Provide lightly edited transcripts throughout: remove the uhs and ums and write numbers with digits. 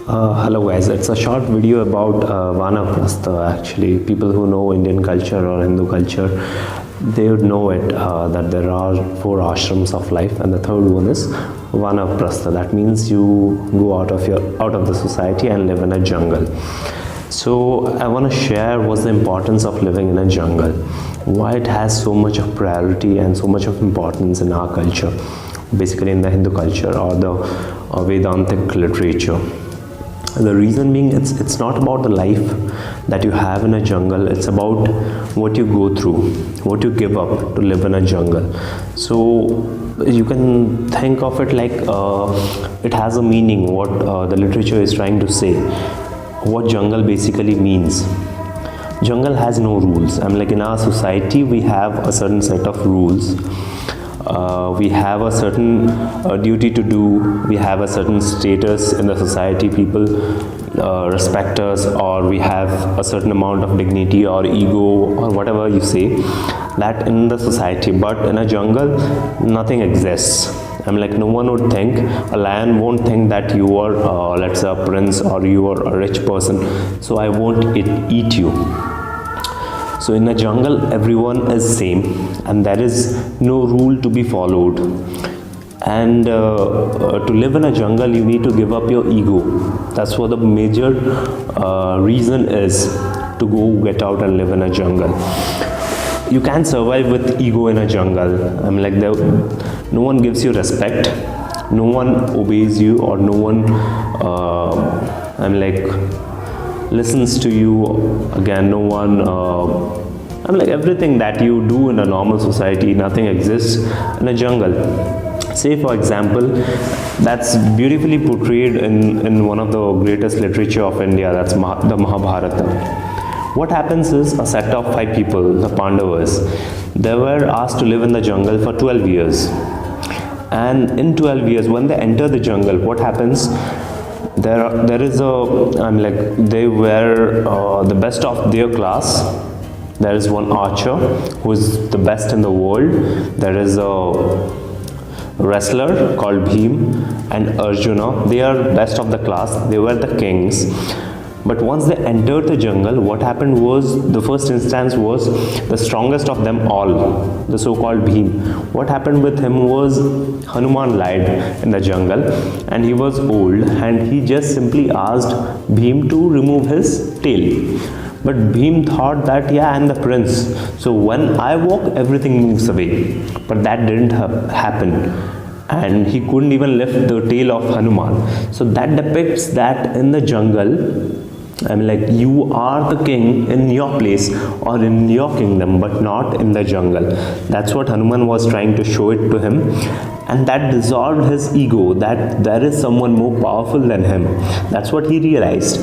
Hello guys, it's a short video about Vanaprastha. Actually, people who know Indian culture or Hindu culture, they would know it that there are 4 ashrams of life, and the third one is Vanaprastha. That means you go out of the society and live in a jungle. So I want to share what's the importance of living in a jungle, why it has so much of priority and so much of importance in our culture, basically in the Hindu culture or the Vedantic literature. The reason being, it's not about the life that you have in a jungle, it's about what you go through, what you give up to live in a jungle. So you can think of it like it has a meaning, what the literature is trying to say, what jungle basically means. Jungle has no rules. Like in our society, we have a certain set of rules. We have a certain duty to do, we have a certain status in the society, people respect us, or we have a certain amount of dignity or ego or whatever you say, that in the society. But in a jungle, nothing exists. Like no one would think, a lion won't think that you are let's say a prince or you are a rich person, so I won't eat you. So in a jungle, everyone is same, and there is no rule to be followed. And to live in a jungle, you need to give up your ego. That's what the major reason is to go get out and live in a jungle. You can't survive with ego in a jungle. Like no one gives you respect, no one obeys you, or no one listens to you. Again, no one like everything that you do in a normal society, nothing exists in a jungle. Say for example, that's beautifully portrayed in one of the greatest literature of India, that's the Mahabharata. What happens is, a set of 5 people, the Pandavas, they were asked to live in the jungle for 12 years. And in 12 years, when they enter the jungle, what happens? There is they were the best of their class. There is one archer who is the best in the world. There is a wrestler called Bhim and Arjuna. They are best of the class. They were the kings. But once they entered the jungle, what happened was, the first instance was the strongest of them all, the so-called Bhim. What happened with him was, Hanuman lied in the jungle, and he was old, and he just simply asked Bhim to remove his tail. But Bhim thought that, yeah, I'm the prince, so when I walk, everything moves away. But that didn't happen. And he couldn't even lift the tail of Hanuman. So that depicts that in the jungle, you are the king in your place or in your kingdom, but not in the jungle. That's what Hanuman was trying to show it to him. And that dissolved his ego, that there is someone more powerful than him. That's what he realized.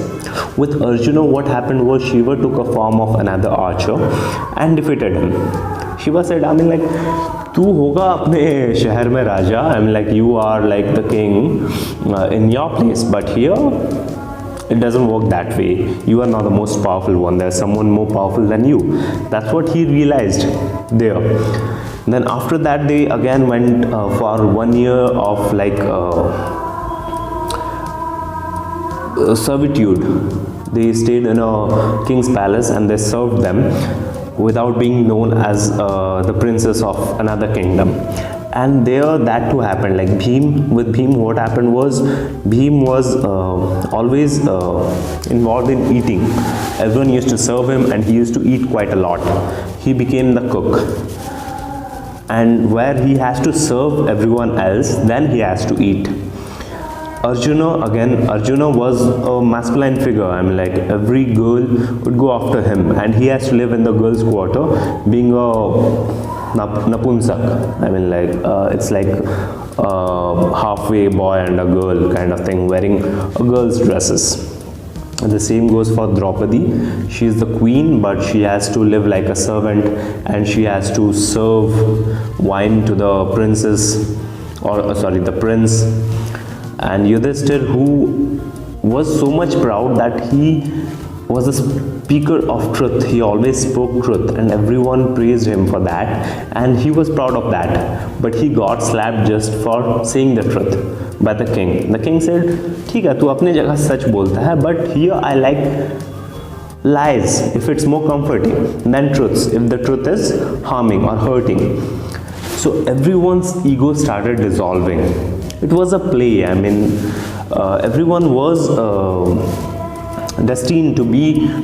With Arjuna, what happened was, Shiva took a form of another archer and defeated him. Shiva said, तू होगा अपने शहर में राजा, you are like the king in your place, but here it doesn't work that way. You are not the most powerful one. There's someone more powerful than you. That's what he realized there. Then after that, they again went for 1 year of servitude. They stayed in a king's palace and they served them without being known as the princes of another kingdom. And there that too happened. With Bhim, what happened was, Bhim was always involved in eating. Everyone used to serve him and he used to eat quite a lot. He became the cook. And where he has to serve everyone else, then he has to eat. Arjuna was a masculine figure. Every girl would go after him, and he has to live in the girls' quarter, being a napunsak. It's like a halfway boy and a girl kind of thing, wearing a girl's dresses. And the same goes for Draupadi. She is the queen, but she has to live like a servant, and she has to serve wine to the princess, the prince. And Yudhishthir, who was so much proud that he was a speaker of truth. He always spoke truth and everyone praised him for that, and he was proud of that. But he got slapped just for saying the truth by the king. The king said, ठीक है, तू अपने जगह सच बोलता है, but here I like lies if it's more comforting than truths, if the truth is harming or hurting. So everyone's ego started dissolving. It was a play. I mean, everyone was destined to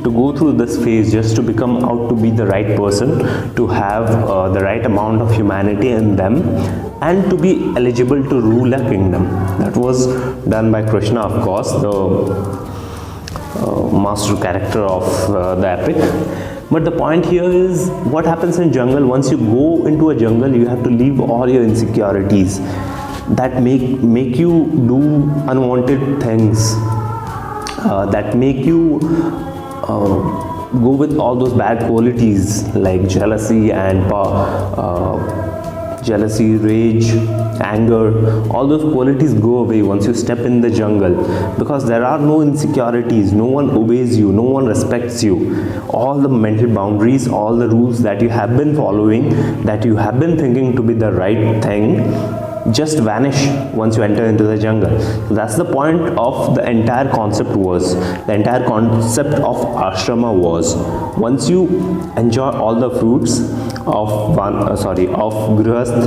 go through this phase, just to become out to be the right person, to have the right amount of humanity in them, and to be eligible to rule a kingdom. That was done by Krishna, of course, the master character of the epic. But the point here is, what happens in jungle? Once you go into a jungle, you have to leave all your insecurities that make you do unwanted things, that make you go with all those bad qualities like jealousy and jealousy, rage, anger. All those qualities go away once you step in the jungle, because there are no insecurities, no one obeys you, no one respects you. All the mental boundaries, all the rules that you have been following, that you have been thinking to be the right thing, just vanish once you enter into the jungle. That's the point of the entire concept was. The entire concept of ashrama was, once you enjoy all the fruits of grihasth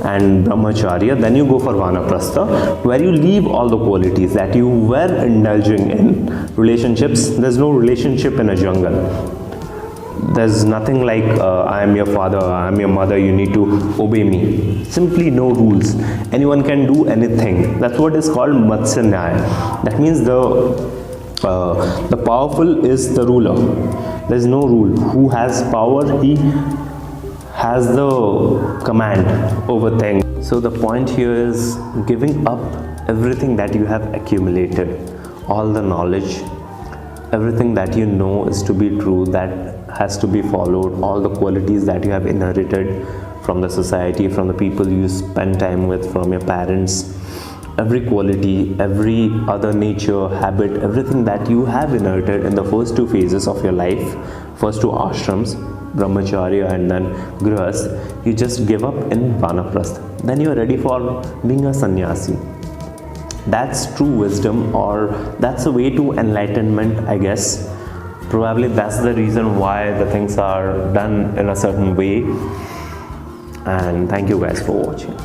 and brahmacharya, then you go for vanaprastha, where you leave all the qualities that you were indulging in. Relationships, there's no relationship in a jungle. There's nothing like I am your father, I am your mother, you need to obey me. Simply no rules. Anyone can do anything. That's what is called Matsya Nyaya. That means the powerful is the ruler. There's no rule. Who has power, he has the command over things. So the point here is giving up everything that you have accumulated, all the knowledge, everything that you know is to be true, that has to be followed, all the qualities that you have inherited from the society, from the people you spend time with, from your parents, every quality, every other nature, habit, everything that you have inherited in the first two phases of your life, first two ashrams, brahmacharya and then grihasth, you just give up in vanaprastha. Then you are ready for being a sannyasi. That's true wisdom, or that's a way to enlightenment, I guess. Probably that's the reason why the things are done in a certain way. And thank you guys for watching.